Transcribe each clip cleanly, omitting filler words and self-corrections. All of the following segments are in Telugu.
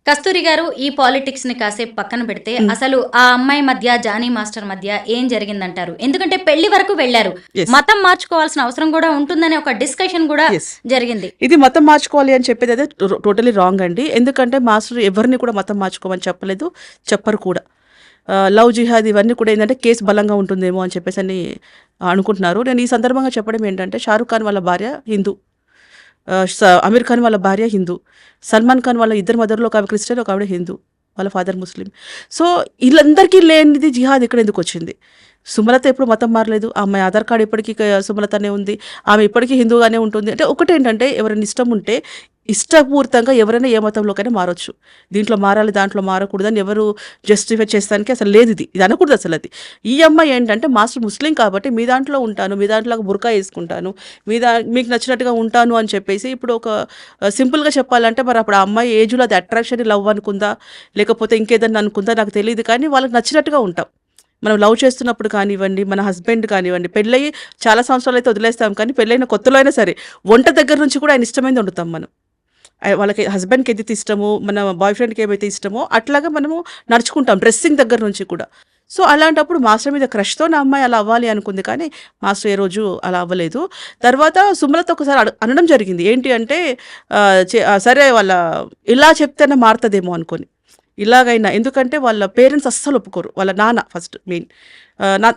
కస్తూరి గారు ఈ పాలిటిక్స్ ని కాసేపు పక్కన పెడితే అసలు ఆ అమ్మాయి మధ్య జానీ మాస్టర్ మధ్య ఏం జరిగిందంటారు? ఎందుకంటే పెళ్లి వరకు వెళ్లారు, Yes. మతం మార్చుకోవాల్సిన అవసరం కూడా ఉంటుందనే ఒక డిస్కషన్ కూడా Yes. జరిగింది. ఇది మతం మార్చుకోవాలి అని చెప్పేది అయితే టోటలీ రాంగ్ అండి. ఎందుకంటే మాస్టర్ ఎవరిని కూడా మతం మార్చుకోమని చెప్పలేదు, చెప్పరు కూడా. లవ్ జిహాద్ ఇవన్నీ కూడా ఏంటంటే కేసు బలంగా ఉంటుందేమో అని చెప్పేసి అని అనుకుంటున్నారు. నేను ఈ సందర్భంగా చెప్పడం ఏంటంటే, షారుఖ్ ఖాన్ వాళ్ళ భార్య హిందూ, అమీర్ ఖాన్ వాళ్ళ భార్య హిందూ, సల్మాన్ ఖాన్ వాళ్ళ ఇద్దరు మదర్లో ఒక ఆవిడ క్రిస్టియన్, ఒక ఆవిడ హిందూ, వాళ్ళ ఫాదర్ ముస్లిం. సో వీళ్ళందరికీ లేనిది జిహాద్ ఇక్కడ ఎందుకు వచ్చింది? సుమలత ఎప్పుడు మతం మారలేదు, ఆ అమ్మాయి ఆధార్ కార్డు ఇప్పటికీ సుమలతనే ఉంది, ఆమె ఇప్పటికీ హిందూగానే ఉంటుంది. అంటే ఒకటేంటంటే, ఎవరైనా ఇష్టం ఉంటే ఇష్టపూర్తంగా ఎవరైనా ఏ మతంలోకైనా మారొచ్చు. దీంట్లో మారాలి, దాంట్లో మారకూడదని ఎవరు జస్టిఫై చేస్తానికి అసలు లేదు. ఇది అనకూడదు అసలు. అది ఈ అమ్మాయి ఏంటంటే, మాస్టర్ ముస్లిం కాబట్టి మీ దాంట్లో ఉంటాను, మీ దాంట్లో బుర్కా వేసుకుంటాను, మీకు నచ్చినట్టుగా ఉంటాను అని చెప్పేసి, ఇప్పుడు ఒక సింపుల్గా చెప్పాలంటే, మరి అప్పుడు ఆ అమ్మాయి ఏజ్లో అది అట్రాక్షన్ లవ్ అనుకుందా, లేకపోతే ఇంకేదన్నా అనుకుందా నాకు తెలియదు. కానీ వాళ్ళకి నచ్చినట్టుగా ఉంటాం. మనం లవ్ చేస్తున్నప్పుడు కానివ్వండి, మన హస్బెండ్ కానివ్వండి, పెళ్ళయి చాలా సంవత్సరాలు అయితే వదిలేస్తాం, కానీ పెళ్ళైన కొత్తలో అయినా సరే వంట దగ్గర నుంచి కూడా ఆయన ఇష్టమైంది వండుతాం మనం. వాళ్ళకి హస్బెండ్కి ఏదైతే ఇష్టమో, మన బాయ్ ఫ్రెండ్కి ఏమైతే ఇష్టమో అట్లాగా మనము నడుచుకుంటాం, డ్రెస్సింగ్ దగ్గర నుంచి కూడా. సో అలాంటప్పుడు మాస్టర్ మీద క్రష్తో నా అమ్మాయి అలా అవ్వాలి అనుకుంది, కానీ మాస్టర్ ఏ రోజు అలా అవ్వలేదు. తర్వాత సుమలత ఒకసారి అనడం జరిగింది, ఏంటి అంటే సరే వాళ్ళ ఇలా చెప్తేనే మారుతుందేమో అనుకొని, ఇలాగైనా. ఎందుకంటే వాళ్ళ పేరెంట్స్ అస్సలు ఒప్పుకోరు, వాళ్ళ నాన్న ఫస్ట్ మెయిన్.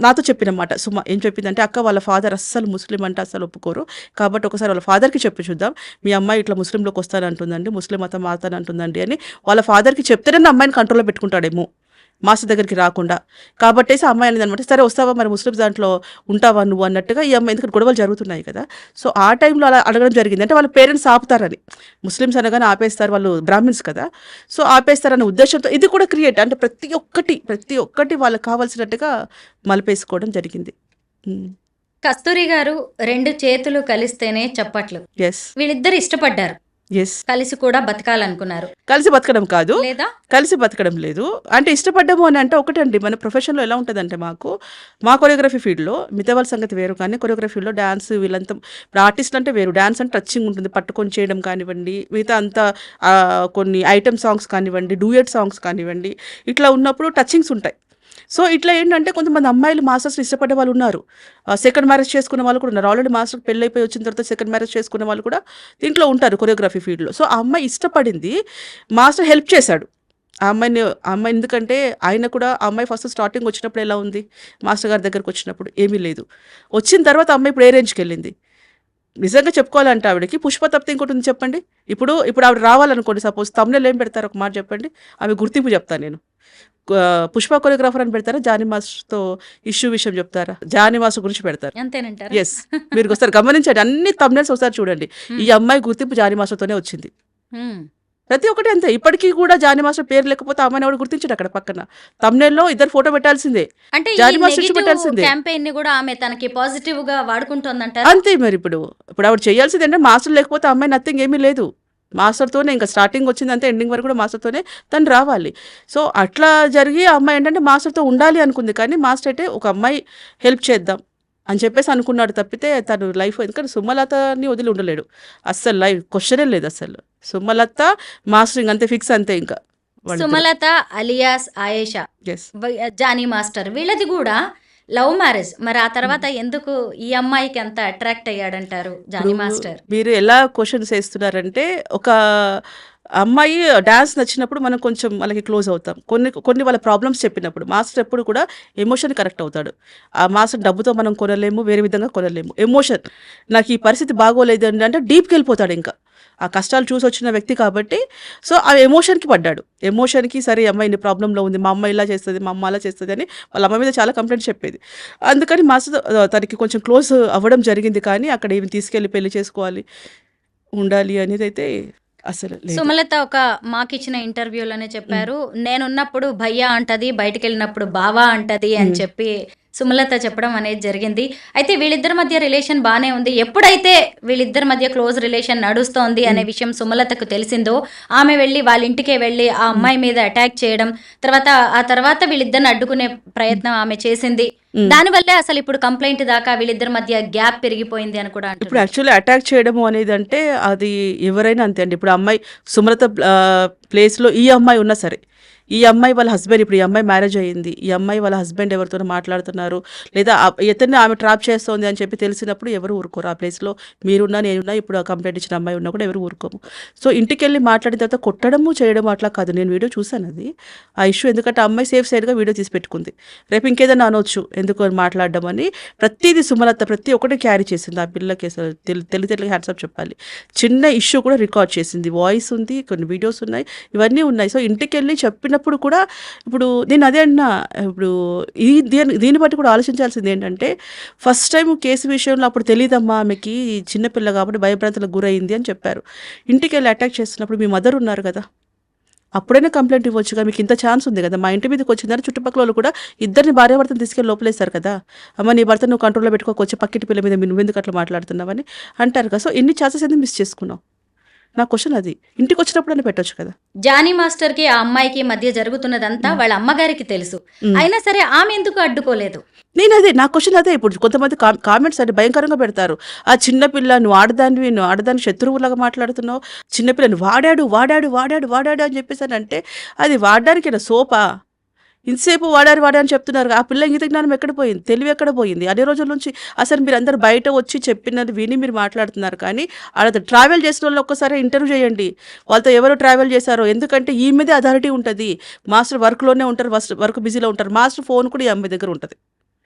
నాతో చెప్పినమాట సుమ ఏం చెప్పిందంటే, అక్క వాళ్ళ ఫాదర్ అస్సలు ముస్లిం అంటే అస్సలు ఒప్పుకోరు, కాబట్టి ఒకసారి వాళ్ళ ఫాదర్కి చెప్పి చూద్దాం, మీ అమ్మాయి ఇట్లా ముస్లింలోకి వస్తానంటుందండి, ముస్లిం మతం మారుతానంటుందండి అని వాళ్ళ ఫాదర్కి చెప్తేనే నా అమ్మాయిని కంట్రోల్లో పెట్టుకుంటాడేమో, మాస్టర్ దగ్గరికి రాకుండా. కాబట్టేసి ఆ అమ్మాయి అనేది అనమాట, సరే వస్తావా మరి ముస్లిమ్స్ దాంట్లో ఉంటావా నువ్వు అన్నట్టుగా ఈ అమ్మాయి, ఎందుకంటే గొడవలు జరుగుతున్నాయి కదా. సో ఆ టైంలో అలా అడగడం జరిగింది. అంటే వాళ్ళ పేరెంట్స్ ఆపుతారని, ముస్లిమ్స్ అనగానే ఆపేస్తారు, వాళ్ళు బ్రాహ్మిన్స్ కదా, సో ఆపేస్తారనే ఉద్దేశంతో ఇది కూడా క్రియేట్, అంటే ప్రతి ఒక్కటి వాళ్ళకి కావాల్సినట్టుగా మలిపేసుకోవడం జరిగింది. కస్తూరి గారు రెండు చేతులు కలిస్తేనే చప్పట్లు. ఎస్, వీళ్ళిద్దరు ఇష్టపడ్డారు, ఎస్, కలిసి కూడా బతకాలనుకున్నారు. కలిసి బతకడం కాదు, లేదా కలిసి బతకడం లేదు. అంటే ఇష్టపడ్డము అని అంటే ఒకటండి, మన ప్రొఫెషన్లో ఎలా ఉంటుందంటే, మా కొరియోగ్రఫీ ఫీల్డ్లో మిగతా వాళ్ళ సంగతి వేరు, కానీ కొరియోగ్రఫీ ఫీల్డ్లో డ్యాన్స్ వీళ్ళంతా ఇప్పుడు ఆర్టిస్టులు అంటే వేరు. డ్యాన్స్ అంటే టచింగ్ ఉంటుంది, పట్టుకొని చేయడం కానివ్వండి, మిగతా అంతా కొన్ని ఐటమ్ సాంగ్స్ కానివ్వండి, డూయట్ సాంగ్స్ కానివ్వండి, ఇట్లా ఉన్నప్పుడు టచింగ్స్ ఉంటాయి. సో ఇట్లా ఏంటంటే, కొంతమంది అమ్మాయిలు మాస్టర్స్ని ఇష్టపడే వాళ్ళు ఉన్నారు, సెకండ్ మ్యారేజ్ చేసుకున్న వాళ్ళు కూడా ఉన్నారు. ఆల్రెడీ మాస్టర్ పెళ్ళి అయిపోయి వచ్చిన తర్వాత సెకండ్ మ్యారేజ్ చేసుకున్న వాళ్ళు కూడా దీంట్లో ఉంటారు కొరియోగ్రఫీ ఫీల్డ్లో. సో ఆ అమ్మాయి ఇష్టపడింది, మాస్టర్ హెల్ప్ చేశాడు ఆ అమ్మాయి. ఎందుకంటే ఆయన కూడా, ఆ అమ్మాయి ఫస్ట్ స్టార్టింగ్ వచ్చినప్పుడు ఎలా ఉంది, మాస్టర్ గారి దగ్గరకు వచ్చినప్పుడు ఏమీ లేదు. వచ్చిన తర్వాత అమ్మాయి ఇప్పుడు ఏ రేంజ్కి వెళ్ళింది. నిజంగా చెప్పుకోవాలంటే ఆవిడకి పుష్ప తప్పితే ఇంకోటి ఉంది చెప్పండి. ఇప్పుడు ఆవిడ రావాలనుకోండి, సపోజ్ తమ్ముళ్ళు ఏం పెడతారు ఒక మాట చెప్పండి, ఆమె గుర్తింపు చెప్తాను నేను. పుష్ప కొరియోగ్రాఫర్ అని పెడతారా, జానీ మాస్టర్తో ఇష్యూ విషయం చెప్తారా, జానీ మాస్టర్ గురించి పెడతారు. అంతేనంటారా? ఎస్, మీరు ఒకసారి గమనించండి, అన్ని తమ్నెల్స్ ఒకసారి చూడండి, ఈ అమ్మాయి గుర్తింపు జానీ మాస్టర్తోనే వచ్చింది. ప్రతి ఒక్కటి అంతే. ఇప్పటికీ కూడా జానీ మాస్టర్ పేరు లేకపోతే అమ్మాయిని ఎవరు గుర్తించాడు. అక్కడ పక్కన తమ్నెల్లో ఇద్దరు ఫోటో పెట్టాల్సిందే, అంటే జానీ మాస్టర్ పెట్టాల్సిందే. క్యాంపెయిన్ ని కూడా ఆమె తనకి పాజిటివ్ గా వాడుకుంటోందంటారు. అంతే. మరి ఇప్పుడు ఆవిడ చేయాల్సింది అంటే, మాస్టర్ లేకపోతే అమ్మాయి నథింగ్ ఏమీ లేదు, మాస్టర్తోనే ఇంకా స్టార్టింగ్ వచ్చిందంటే ఎండింగ్ వరకు కూడా మాస్టర్తోనే తను రావాలి. సో అట్లా జరిగి ఆ అమ్మాయి ఏంటంటే మాస్టర్తో ఉండాలి అనుకుంది, కానీ మాస్టర్ అయితే ఒక అమ్మాయి హెల్ప్ చేద్దాం అని చెప్పేసి అనుకున్నాడు తప్పితే తను లైఫ్, ఎందుకంటే సుమలతని వదిలి ఉండలేడు అస్సలు, లైఫ్ క్వశ్చనే లేదు అసలు. సుమలత మాస్టర్ అంతే ఫిక్స్, అంతే. ఇంకా సుమలత అలియాస్ ఆయేషా, జానీ మాస్టర్ వీళ్ళది కూడా లవ్ మ్యారేజ్. మరి ఆ తర్వాత ఎందుకు ఈ అమ్మాయికి అంత అట్రాక్ట్ అయ్యాడంటారు జానీ మాస్టర్? మీరు ఎలా క్వశ్చన్స్ వేస్తున్నారంటే, ఒక అమ్మాయి డ్యాన్స్ నచ్చినప్పుడు మనం కొంచెం వాళ్ళకి క్లోజ్ అవుతాం, కొన్ని వాళ్ళ ప్రాబ్లమ్స్ చెప్పినప్పుడు. మాస్టర్ ఎప్పుడు కూడా ఎమోషన్ కరెక్ట్ అవుతాడు. ఆ మాస్టర్ డబ్బుతో మనం కొనలేము, వేరే విధంగా కొనలేము. ఎమోషన్, నాకు ఈ పరిస్థితి బాగోలేదు అంటే డీప్కి వెళ్ళిపోతాడు. ఇంకా ఆ కష్టాలు చూసి వచ్చిన వ్యక్తి కాబట్టి, సో ఆ ఎమోషన్కి పడ్డాడు. ఎమోషన్కి సరే అమ్మాయి ఇన్ని ప్రాబ్లంలో ఉంది, మా అమ్మ ఇలా చేస్తుంది, మా అమ్మ అలా చేస్తుంది అని వాళ్ళ అమ్మ మీద చాలా కంప్లైంట్ చెప్పేది. అందుకని మాస్టర్ తనకి కొంచెం క్లోజ్ అవ్వడం జరిగింది, కానీ అక్కడ ఏమి తీసుకెళ్ళి పెళ్లి చేసుకోవాలి ఉండాలి అనేది అయితే అసలు లేదు. సుమలత ఒక మాకిచ్చిన ఇంటర్వ్యూలోనే చెప్పారు, నేనున్నప్పుడు భయ్యా అంటది, బయటకు వెళ్ళినప్పుడు బావా అంటది అని చెప్పి సుమలత చెప్పడం అనేది జరిగింది. అయితే వీళ్ళిద్దరి మధ్య రిలేషన్ బానే ఉంది. ఎప్పుడైతే వీళ్ళిద్దరి మధ్య క్లోజ్ రిలేషన్ నడుస్తోంది అనే విషయం సుమలతకు తెలిసిందో, ఆమె వెళ్ళి వాళ్ళ ఇంటికే వెళ్ళి ఆ అమ్మాయి మీద అటాక్ చేయడం, ఆ తర్వాత వీళ్ళిద్దరిని అడ్డుకునే ప్రయత్నం ఆమె చేసింది. దానివల్లే అసలు ఇప్పుడు కంప్లైంట్ దాకా వీళ్ళిద్దరి మధ్య గ్యాప్ పెరిగిపోయింది అని కూడా ఇప్పుడు అంటున్నారు. యాక్చువల్లీ అటాక్ చేయడము అనేది అంటే అది ఎవరైనా అంతే అండి. ఇప్పుడు అమ్మాయి సుమలత ప్లేస్లో ఈ అమ్మాయి ఉన్నా సరే, ఈ అమ్మాయి వాళ్ళ హస్బెండ్, ఇప్పుడు ఈ అమ్మాయి మ్యారేజ్ అయ్యింది, ఈ అమ్మాయి వాళ్ళ హస్బెండ్ ఎవరితోనో మాట్లాడుతున్నారు, లేదా ఇతన్ని ఆమె ట్రాప్ చేస్తోంది అని చెప్పి తెలిసినప్పుడు ఎవరు ఊరుకోరు. ఆ ప్లేస్లో మీరున్నా నేనున్నా, ఇప్పుడు ఆ కంప్లైంట్ ఇచ్చిన అమ్మాయి ఉన్నా కూడా ఎవరు ఊరుకోము. సో ఇంటికి వెళ్ళి మాట్లాడిన తర్వాత కొట్టడము చేయడము అట్లా కాదు. నేను వీడియో చూసాను అది ఆ ఇష్యూ, ఎందుకంటే ఆ అమ్మాయి సేఫ్ సైడ్గా వీడియో తీసి పెట్టుకుంది. రేపు ఇంకేదైనా అనొచ్చు ఎందుకు అని మాట్లాడడం అని. ప్రతిదీ సుమలత ప్రతి ఒక్కటి క్యారీ చేసింది. ఆ పిల్లకి అసలు తెలివితేటలకి హ్యాట్సాప్ చెప్పాలి. చిన్న ఇష్యూ కూడా రికార్డ్ చేసింది, వాయిస్ ఉంది, కొన్ని వీడియోస్ ఉన్నాయి, ఇవన్నీ ఉన్నాయి. సో ఇంటికి వెళ్ళి చెప్పినప్పుడు కూడా ఇప్పుడు నేను అదే అన్నా, ఇప్పుడు దీన్ని బట్టి కూడా ఆలోచించాల్సింది ఏంటంటే, ఫస్ట్ టైం కేసు విషయంలో అప్పుడు తెలియదమ్మా ఆమెకి, చిన్నపిల్ల కాబట్టి భయభ్రాంతులకు గురైంది అని చెప్పారు. ఇంటికి వెళ్ళి అటాక్ చేస్తున్నప్పుడు మీ మదర్ ఉన్నారు కదా, అప్పుడైనా కంప్లైంట్ ఇవ్వచ్చు కదా, మీకు ఇంత ఛాన్స్ ఉంది కదా. మా ఇంటి మీదకి వచ్చిందని చుట్టుపక్కల వాళ్ళు కూడా ఇద్దరిని భార్యాభర్తను తీసుకెళ్ళి లోపలేస్తారు కదా, అమ్మ నీ భర్త నువ్వు కంట్రోల్లో పెట్టుకోవచ్చు, పక్కింటి పిల్ల మీద నువ్వెందుకు అట్లా మాట్లాడుతున్నావని అంటారు కదా. సో ఇన్ని ఛాన్సెస్ ఎందుకు మిస్ చేసుకున్నావు? నా క్వశ్చన్ అది. ఇంటికి వచ్చినప్పుడైనా పెట్టొచ్చు కదా. జానీ మాస్టర్ కి ఆ అమ్మాయికి మధ్య జరుగుతున్నదంతా వాళ్ళ అమ్మగారికి తెలుసు, అయినా సరే ఆమె ఎందుకు అడ్డుకోలేదు? నేను అదే, నా క్వశ్చన్ అదే. ఇప్పుడు కొంతమంది కామెంట్స్ అంటే భయంకరంగా పెడతారు. ఆ చిన్నపిల్ల, నువ్వు ఆడదానికి శత్రువులాగా మాట్లాడుతున్నావు, చిన్నపిల్లని వాడాడు వాడాడు వాడాడు వాడాడు అని చెప్పేసానంటే అది వాడడానికి సోపా? ఇంతసేపు వాడారు అని చెప్తున్నారు. ఆ పిల్ల ఇంగిత జ్ఞానం ఎక్కడ పోయింది, తెలివి ఎక్కడ పోయింది? అన్ని రోజుల నుంచి అసలు మీరు అందరు బయట వచ్చి చెప్పినది విని మీరు మాట్లాడుతున్నారు. కానీ ఆడ ట్రావెల్ చేసిన వాళ్ళు ఒక్కసారి ఇంటర్వ్యూ చేయండి, వాళ్ళతో ఎవరు ట్రావెల్ చేశారో. ఎందుకంటే ఈ మీద అథారిటీ ఉంటుంది. మాస్టర్ వర్క్లోనే ఉంటారు, వర్క్ బిజీలో ఉంటారు. మాస్టర్ ఫోన్ కూడా ఈ అమ్మాయి దగ్గర ఉంటుంది.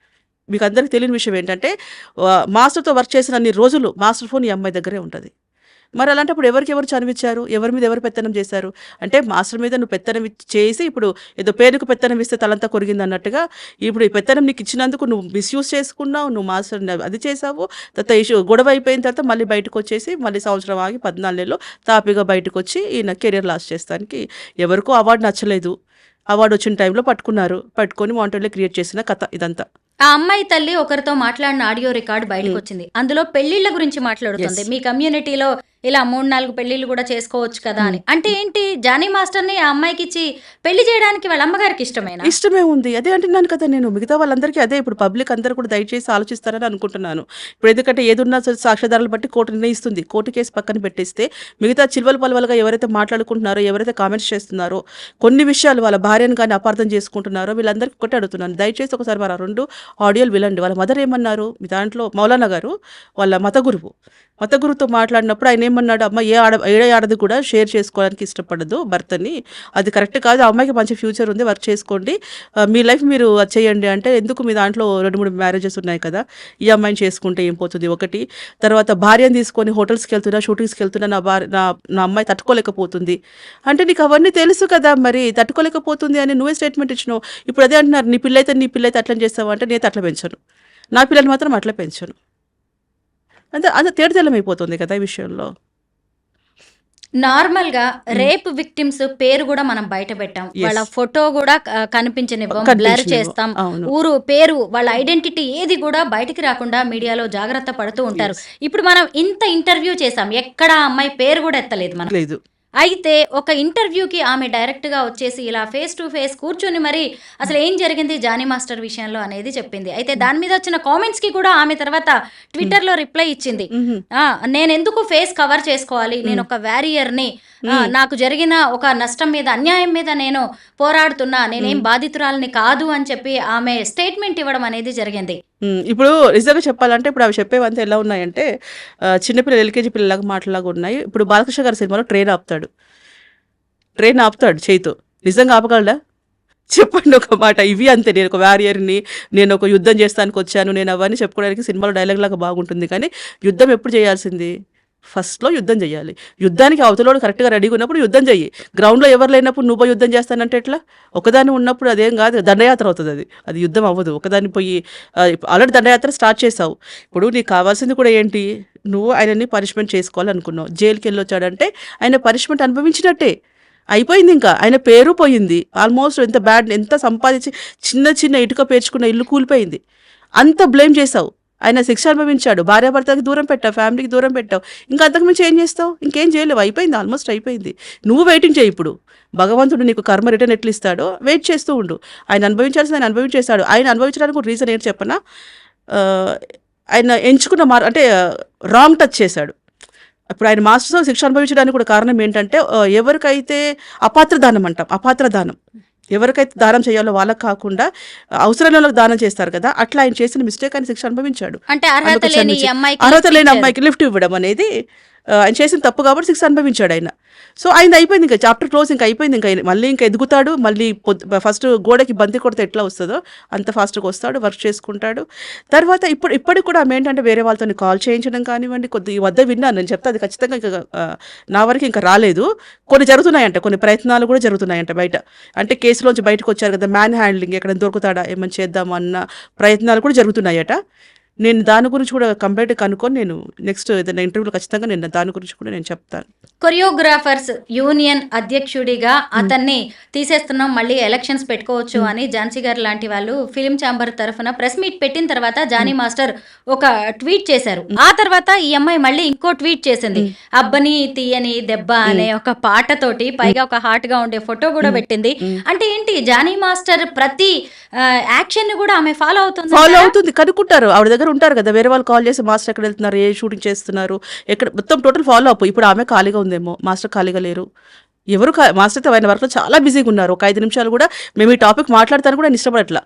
మీకు అందరికీ తెలియని విషయం ఏంటంటే, మాస్టర్తో వర్క్ చేసిన అన్ని రోజులు మాస్టర్ ఫోన్ ఈ అమ్మాయి దగ్గరే ఉంటుంది. మరి అలాంటప్పుడు ఎవరు చనివిచ్చారు, ఎవరి మీద ఎవరు పెత్తనం చేశారు? అంటే మాస్టర్ మీద నువ్వు పెత్తనం చేసి, ఇప్పుడు ఏదో పేరుకు పెత్తనం ఇస్తే తలంతా కొరిగింది అన్నట్టుగా, ఇప్పుడు ఈ పెత్తనం నీకు ఇచ్చినందుకు నువ్వు మిస్యూజ్ చేసుకున్నావు, నువ్వు మాస్టర్ అది చేసావు. తర్వాత ఇష్యూ గొడవ అయిపోయిన తర్వాత మళ్ళీ బయటకు వచ్చేసి మళ్ళీ సంవత్సరం ఆగి 14 నెలలు తాపిగా బయటకు వచ్చి ఈయన కెరీర్ లాస్ చేస్తానికి ఎవరికో అవార్డు నచ్చలేదు, అవార్డు వచ్చిన టైంలో పట్టుకొని వాంటెడ్లో క్రియేట్ చేసిన కథ ఇదంతా. ఆ అమ్మాయి తల్లి ఒకరితో మాట్లాడిన ఆడియో రికార్డు బయటకు వచ్చింది. అందులో పెళ్లిళ్ల గురించి మాట్లాడుతుంది. మీ కమ్యూనిటీలో ఇలా 3-4 పెళ్లిళ్ళు కూడా చేసుకోవచ్చు కదా అని. అంటే ఏంటి, జానీ మాస్టర్ని ఆ అమ్మాయికి ఇచ్చి పెళ్లి చేయడానికి వాళ్ళ అమ్మగారికి ఇష్టమే ఉంది. అదే అంటున్నాను కదా నేను. మిగతా వాళ్ళందరికీ అదే. ఇప్పుడు పబ్లిక్ అందరూ కూడా దయచేసి ఆలోచిస్తారని అనుకుంటున్నాను. ఇప్పుడు ఎందుకంటే ఏదున్నా సాక్ష్యాధారాలు బట్టి కోర్టు నిర్ణయిస్తుంది. కోర్టు కేసు పక్కన పెట్టేస్తే మిగతా చిల్వలు పలవలుగా ఎవరైతే మాట్లాడుకుంటున్నారో, ఎవరైతే కామెంట్స్ చేస్తున్నారో, కొన్ని విషయాలు వాళ్ళ భార్యను కానీ అపార్థం చేసుకుంటున్నారో, వీళ్ళందరికీ ఒకటే అడుగుతున్నాను, దయచేసి ఒకసారి మరి 2 ఆడియోలు వినండి. వాళ్ళ మదర్ ఏమన్నారు, మీ దాంట్లో మౌలానా గారు వాళ్ళ మత గురువుతో మాట్లాడినప్పుడు ఆయన ఏమన్నాడు, అమ్మ ఏ ఆడది కూడా షేర్ చేసుకోవడానికి ఇష్టపడదు భర్తని, అది కరెక్ట్ కాదు, ఆ అమ్మాయికి మంచి ఫ్యూచర్ ఉంది, వర్క్ చేసుకోండి, మీ లైఫ్ మీరు చేయండి అంటే, ఎందుకు మీ దాంట్లో 2-3 మ్యారేజెస్ ఉన్నాయి కదా, ఈ అమ్మాయిని చేసుకుంటే ఏం పోతుంది? ఒకటి. తర్వాత భార్యను తీసుకొని హోటల్స్కి వెళ్తున్నా, షూటింగ్స్కి వెళ్తున్నా, నా అమ్మాయి తట్టుకోలేకపోతుంది అంటే, నీకు అవన్నీ తెలుసు కదా, మరి తట్టుకోలేకపోతుంది అని నువ్వే స్టేట్మెంట్ ఇచ్చినావు. ఇప్పుడు అదే అంటున్నారు, నీ పిల్ల అయితే అట్లా చేస్తావు అంటే, నేను అట్లా పెంచను, నా పిల్లలు మాత్రం అట్లా పెంచను. అంత తేడతెల్లమైపోతుంది కదా ఈ విషయంలో. నార్మల్ గా రేప్ విక్టిమ్స్ పేరు కూడా మనం బయట పెట్టాం, వాళ్ళ ఫోటో కూడా కనిపించనివ్వం, బ్లర్ చేస్తాం, ఊరు పేరు వాళ్ళ ఐడెంటిటీ ఏది కూడా బయటికి రాకుండా మీడియాలో జాగ్రత్త పడుతూ ఉంటారు. ఇప్పుడు మనం ఇంత ఇంటర్వ్యూ చేసాం, ఎక్కడ అమ్మాయి పేరు కూడా ఎత్తలేదు మనం. లేదు. అయితే ఒక ఇంటర్వ్యూకి ఆమె డైరెక్ట్గా వచ్చేసి ఇలా ఫేస్ టు ఫేస్ కూర్చొని మరి అసలు ఏం జరిగింది జానీ మాస్టర్ విషయంలో అనేది చెప్పింది. అయితే దాని మీద వచ్చిన కామెంట్స్కి కూడా ఆమె తర్వాత ట్విట్టర్లో రిప్లై ఇచ్చింది. నేను ఎందుకు ఫేస్ కవర్ చేసుకోవాలి, నేను ఒక వారియర్ని, నాకు జరిగిన ఒక నష్టం మీద, అన్యాయం మీద నేను పోరాడుతున్నా, నేనేం బాధితురాలని కాదు అని చెప్పి ఆమె స్టేట్మెంట్ ఇవ్వడం అనేది జరిగింది. ఇప్పుడు నిజంగా చెప్పాలంటే, ఇప్పుడు అవి చెప్పేవంతా ఎలా ఉన్నాయంటే, చిన్నపిల్లలు ఎల్కేజీ పిల్లలాగా మాటలాగా ఉన్నాయి. ఇప్పుడు బాలకృష్ణ గారి సినిమాలో ట్రైన్ ఆపుతాడు చేయితో. నిజంగా ఆపగలడా? చెప్పండి ఒక మాట. ఇవి అంతే, నేను ఒక వారియర్ని, నేను ఒక యుద్ధం చేస్తానికి వచ్చాను, నేను అవన్నీ చెప్పుకోవడానికి సినిమాలో డైలాగ్ లాగా బాగుంటుంది. కానీ యుద్ధం ఎప్పుడు చేయాల్సింది? ఫస్ట్లో యుద్ధం చేయాలి. యుద్ధానికి అవతలోడు కరెక్ట్గా రెడీగా ఉన్నప్పుడు యుద్ధం చెయ్యి. గ్రౌండ్లో ఎవరు లేనప్పుడు నువ్వు యుద్ధం చేస్తానంటే ఎట్లా? ఒకదాన్ని ఉన్నప్పుడు అదేం కాదు, దండయాత్ర అవుతుంది. అది యుద్ధం అవ్వదు. ఒకదాన్ని పోయి ఆల్రెడీ దండయాత్ర స్టార్ట్ చేసావు. ఇప్పుడు నీకు కావాల్సింది కూడా ఏంటి? నువ్వు ఆయనని పనిష్మెంట్ చేసుకోవాలనుకున్నావు. జైలుకి వెళ్ళొచ్చాడంటే ఆయన పనిష్మెంట్ అనుభవించినట్టే అయిపోయింది. ఇంకా ఆయన పేరు పోయింది. ఆల్మోస్ట్ ఎంత సంపాదించి చిన్న ఇటుక పేర్చుకున్న ఇల్లు కూలిపోయింది. అంత బ్లేమ్ చేసావు. ఆయన శిక్ష అనుభవించాడు, భార్యాభర్తకి దూరం పెట్టావు, ఫ్యామిలీకి దూరం పెట్టావు, ఇంకా అంతకుమించి ఏం చేస్తావు? ఇంకేం చేయలేవు, అయిపోయింది, ఆల్మోస్ట్ అయిపోయింది. నువ్వు వెయిటింగ్ చేయి. ఇప్పుడు భగవంతుడు నీకు కర్మ రిటర్న్ ఎట్లు ఇస్తాడో వెయిట్ చేస్తూ ఉండు. ఆయన అనుభవించాల్సింది ఆయన అనుభవించేస్తాడు. ఆయన అనుభవించడానికి ఒక రీజన్ ఏంటి చెప్పనా? ఆయన ఎంచుకున్న అంటే రాంగ్ టచ్ చేశాడు. ఇప్పుడు ఆయన మాస్టర్స్ శిక్ష అనుభవించడానికి కూడా కారణం ఏంటంటే ఎవరికైతే అపాత్రదానం అంటాం, అపాత్రదానం, ఎవరికైతే దానం చేయాలో వాళ్ళకి కాకుండా అవసరం వాళ్ళకి దానం చేస్తారు కదా, అట్లా ఆయన చేసిన మిస్టేక్ ఆయన శిక్ష అనుభవించాడు. అంటే అర్హత లేని అమ్మాయికి లిఫ్ట్ ఇవ్వడం అనేది ఆయన చేసిన తప్పు కాబట్టి శిక్ష అనుభవించాడు ఆయన. సో ఆయన అయిపోయింది, ఇంకా చాప్టర్ క్లోజ్, ఇంకా అయిపోయింది. ఇంకా మళ్ళీ ఇంకా ఎదుగుతాడు, మళ్ళీ ఫస్ట్ గోడకి బంతి కొడితే ఎట్లా వస్తుందో అంత ఫాస్ట్గా వస్తాడు, వర్క్ చేసుకుంటాడు. తర్వాత ఇప్పటికి కూడా ఆమె ఏంటంటే వేరే వాళ్ళతో కాల్ చేయించడం కానివ్వండి, ఈ వద్ద విన్నాను నేను చెప్తా, అది ఖచ్చితంగా ఇంకా నా వరకు ఇంకా రాలేదు. కొన్ని జరుగుతున్నాయంట, కొన్ని ప్రయత్నాలు కూడా జరుగుతున్నాయంట బయట. అంటే కేసులోంచి బయటకు వచ్చారు కదా, మ్యాన్ హ్యాండ్లింగ్, ఎక్కడ దొరుకుతాడా ఏమని చేద్దామన్న ప్రయత్నాలు కూడా జరుగుతున్నాయట. నేను దాని గురించి కూడా కంప్లీట్గా కనుక్కొని నేను నెక్స్ట్ ఏదైనా ఇంటర్వ్యూలో ఖచ్చితంగా నేను దాని గురించి కూడా నేను చెప్తాను. కొరియోగ్రాఫర్స్ యూనియన్ అధ్యక్షుడిగా అతన్ని తీసేస్తున్నాం, మళ్ళీ ఎలక్షన్స్ పెట్టుకోవచ్చు అని ఝాన్సీ గారు లాంటి వాళ్ళు ఫిలిం ఛాంబర్ తరఫున ప్రెస్ మీట్ పెట్టిన తర్వాత జానీ మాస్టర్ ఒక ట్వీట్ చేశారు. ఆ తర్వాత ఈ అమ్మాయి మళ్ళీ ఇంకో ట్వీట్ చేసింది, అబ్బని తీయని దెబ్బ అనే ఒక పాటతోటి, పైగా ఒక హాట్ గా ఉండే ఫోటో కూడా పెట్టింది. అంటే ఏంటి, జానీ మాస్టర్ ప్రతి యాక్షన్ ని కూడా ఆమె ఫాలో అవుతుంది, కనుక్కుంటారు. ఆవిడ దగ్గర ఉంటారు కదా, వేరే వాళ్ళు కాల్ చేసి మాస్టర్ ఎక్కడ వెళ్తున్నారు, ఏ షూటింగ్ చేస్తున్నారు, ఎక్కడ, మొత్తం టోటల్ ఫాలో అప్. ఇప్పుడు ఆమె ఖాళీగా ఉందేమో, మాస్టర్ ఖాళీగా లేరు. ఎవరు మాస్టర్ అయితే ఆయన వర్క్లో చాలా బిజీగా ఉన్నారు. ఒక 5 నిమిషాలు కూడా మేము ఈ టాపిక్ మాట్లాడతాను కూడా ఆయన ఇష్టపడట్లా,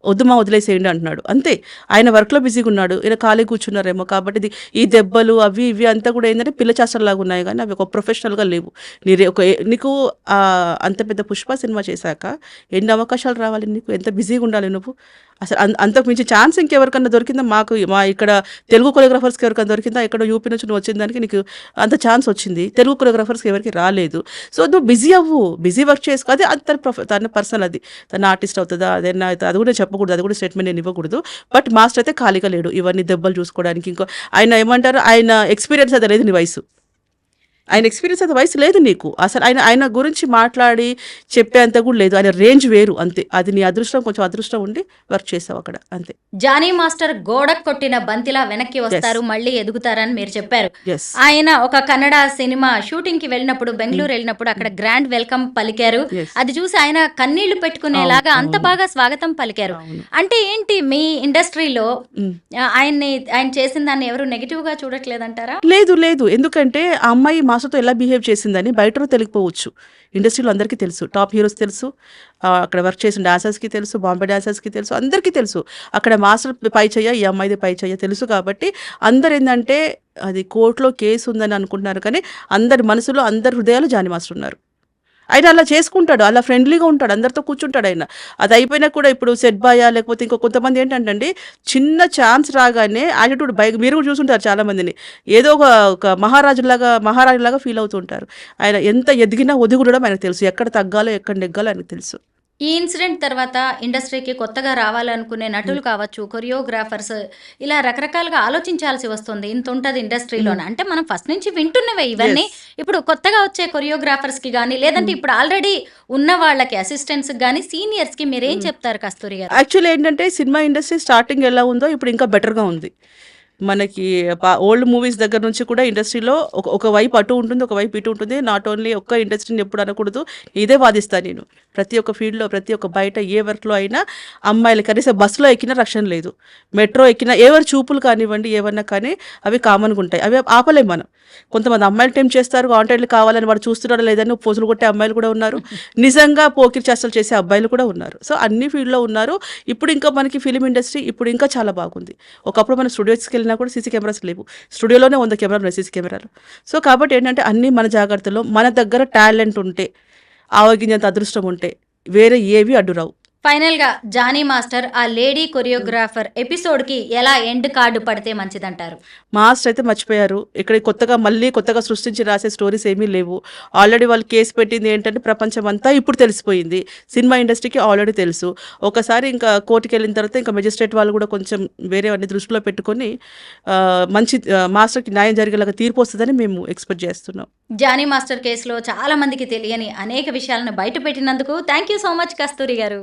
వద్దుమా వదిలేసేయండి అంటున్నాడు. అంతే, ఆయన వర్క్లో బిజీగా ఉన్నాడు, ఈయన ఖాళీ కూర్చున్నారేమో. కాబట్టి ఈ దెబ్బలు అవి ఇవి అంతా కూడా ఏంటంటే పిల్ల చేష్టలాగా ఉన్నాయి, కానీ అవి ఒక ప్రొఫెషనల్గా లేవు. నీకు అంత పెద్ద పుష్ప సినిమా చేశాక ఎన్ని అవకాశాలు రావాలి నీకు, ఎంత బిజీగా ఉండాలి నువ్వు. అసలు అంతకు మించి ఛాన్స్ ఇంకెవరికన్నా దొరికిందా? మా ఇక్కడ తెలుగు కొరియోగ్రాఫర్స్కి ఎవరికైనా దొరికిందా? ఇక్కడ యూపీ నుంచి నువ్వు వచ్చిన దానికి నీకు అంత ఛాన్స్ వచ్చింది, తెలుగు కొరియోగ్రాఫర్స్కి ఎవరికి రాలేదు. సో నువ్వు బిజీ అవ్వు, బిజీ వర్క్ చేసుకో. అది తన పర్సనల్, అది తన ఆర్టిస్ట్ అవుతుందా అదేనా అయితే అది కూడా చెప్పకూడదు, అది కూడా స్టేట్మెంట్ నేను ఇవ్వకూడదు. బట్ మాస్టర్ అయితే ఖాళీగా లేడు ఇవన్నీ దెబ్బలు చూసుకోవడానికి. ఇంకో ఆయన ఏమంటారు, ఆయన ఎక్స్పీరియన్స్ అది లేదు నీ వయసు, ఆయన ఎక్స్పీరియన్స్ అది వయసు లేదు నీకు. అసలు ఆయన గురించి మాట్లాడి చెప్పేంత కూడా లేదు. ఆయన రేంజ్ వేరు, అంతే. అది నీ అదృష్టం, కొంచెం అదృష్టం ఉండి వర్క్ చేసావు అక్కడ, అంతే. జానీ మాస్టర్ గోడ కొట్టిన బంతిలా వెనక్కి వస్తారు, మళ్ళీ ఎదుగుతారని మీరు చెప్పారు. ఆయన ఒక కన్నడ సినిమా షూటింగ్ కి వెళ్ళినప్పుడు, బెంగళూరు వెళ్ళినప్పుడు అక్కడ గ్రాండ్ వెల్కమ్ పలికారు. అది చూసి ఆయన కన్నీళ్లు పెట్టుకునేలాగా అంత బాగా స్వాగతం పలికారు. అంటే ఏంటి, మీ ఇండస్ట్రీలో ఆయన చేసిన దాన్ని ఎవరు నెగిటివ్ గా చూడట్లేదంటారా? లేదు, ఎందుకంటే ఆ అమ్మాయి మాస్టర్తో ఎలా బిహేవ్ చేసిందని బయట తెలియకపోవచ్చు, ఇండస్ట్రీలో అందరికీ తెలుసు, టాప్ హీరోస్ తెలుసు, అక్కడ వర్క్ చేసిన డాన్సర్స్కి తెలుసు, బాంబే డాన్సర్స్కి తెలుసు, అందరికీ తెలుసు. అక్కడ మాస్టర్ పై చెయ్య, ఈ అమ్మాయిది పై చెయ్య తెలుసు. కాబట్టి అందరు ఏంటంటే అది కోర్టులో కేసు ఉందని అనుకుంటున్నారు, కానీ అందరి మనసులో, అందరి హృదయాలు జానీ మాస్టర్ ఉన్నారు. ఆయన అలా చేసుకుంటాడు, అలా ఫ్రెండ్లీగా ఉంటాడు, అందరితో కూర్చుంటాడు ఆయన. అది అయిపోయినా కూడా ఇప్పుడు సెట్ బాయా లేకపోతే ఇంకో కొంతమంది ఏంటంటే చిన్న ఛాన్స్ రాగానే యాటిట్యూడ్ మీరు కూడా చూసుంటారు చాలా మందిని, ఏదో ఒక మహారాజులాగా ఫీల్ అవుతుంటారు. ఆయన ఎంత ఎదిగినా ఒదిగుడడం ఆయనకు తెలుసు, ఎక్కడ తగ్గాలో ఎక్కడ నెగ్గాలో ఆయనకు తెలుసు. ఈ ఇన్సిడెంట్ తర్వాత ఇండస్ట్రీకి కొత్తగా రావాలనుకునే నటులు కావచ్చు, కొరియోగ్రాఫర్స్, ఇలా రకరకాలుగా ఆలోచించాల్సి వస్తుంది. ఇంత ఉంటుంది ఇండస్ట్రీలోనే, అంటే మనం ఫస్ట్ నుంచి వింటున్నవే ఇవన్నీ. ఇప్పుడు కొత్తగా వచ్చే కొరియోగ్రాఫర్స్కి కానీ, లేదంటే ఇప్పుడు ఆల్రెడీ ఉన్న వాళ్ళకి, అసిస్టెంట్స్కి కానీ, సీనియర్స్కి మీరేం చెప్తారు కస్తూరి గారు? యాక్చువల్లీ ఏంటంటే సినిమా ఇండస్ట్రీ స్టార్టింగ్ ఎలా ఉందో ఇప్పుడు ఇంకా బెటర్గా ఉంది. మనకి ఓల్డ్ మూవీస్ దగ్గర నుంచి కూడా ఇండస్ట్రీలో ఒక వైపు అటు ఉంటుంది, ఒక వైపు ఇటు ఉంటుంది. నాట్ ఓన్లీ ఒక్క ఇండస్ట్రీని ఎప్పుడు అనకూడదు, ఇదే వాదిస్తాను నేను. ప్రతి ఒక్క ఫీల్డ్లో, ప్రతి ఒక్క బయట ఏ వర్క్లో అయినా అమ్మాయిలు కనీసం బస్సులో ఎక్కినా రక్షణ లేదు, మెట్రో ఎక్కినా ఎవరి చూపులు కానివ్వండి ఏమన్నా కానీ అవి కామన్గా ఉంటాయి, అవి ఆపలేం మనం. కొంతమంది అమ్మాయిలు టైం చేస్తారు, కాంటాక్ట్లు కావాలని వాడు చూస్తున్నాడు లేదని పోజులు కొట్టే అమ్మాయిలు కూడా ఉన్నారు, నిజంగా పోకిరి చేష్టలు చేసే అబ్బాయిలు కూడా ఉన్నారు. సో అన్ని ఫీల్డ్లో ఉన్నారు. ఇప్పుడు ఇంకా మనకి ఫిలిం ఇండస్ట్రీ ఇప్పుడు ఇంకా చాలా బాగుంది. ఒకప్పుడు మన స్టూడియోస్కి వెళ్ళినా కూడా సీసీ కెమెరాస్ లేవు, స్టూడియోలోనే 100 కెమెరాలు ఉన్నాయి, సీసీ కెమెరాలు. సో కాబట్టి ఏంటంటే అన్నీ మన జాగ్రత్తలో, మన దగ్గర టాలెంట్ ఉంటే, ఆవగింజంత అదృష్టం ఉంటే వేరే ఏవి అడ్డురావు. ఫైనల్ గా జానీ మాస్టర్ ఆ లేడీ కొరియోగ్రాఫర్ ఎపిసోడ్ కి ఎలా ఎండ్ కార్డు పడితే మంచిదంటారు? మాస్టర్ అయితే మర్చిపోయారు, ఇక్కడ కొత్తగా సృష్టించి రాసే స్టోరీస్ ఏమీ లేవు. ఆల్రెడీ వాళ్ళు కేసు పెట్టింది ఏంటంటే ప్రపంచం అంతా ఇప్పుడు తెలిసిపోయింది, సినిమా ఇండస్ట్రీకి ఆల్రెడీ తెలుసు. ఒకసారి ఇంకా కోర్టుకి వెళ్ళిన తర్వాత ఇంకా మెజిస్ట్రేట్ వాళ్ళు కూడా కొంచెం వేరే అన్ని దృష్టిలో పెట్టుకొని మంచి మాస్టర్కి న్యాయం జరిగేలాగా తీర్పు వస్తుందని మేము ఎక్స్పెక్ట్ చేస్తున్నాం. జానీ మాస్టర్ కేసులో చాలా మందికి తెలియని అనేక విషయాలను బయట పెట్టినందుకు థ్యాంక్ యూ సో మచ్ కస్తూరి గారు.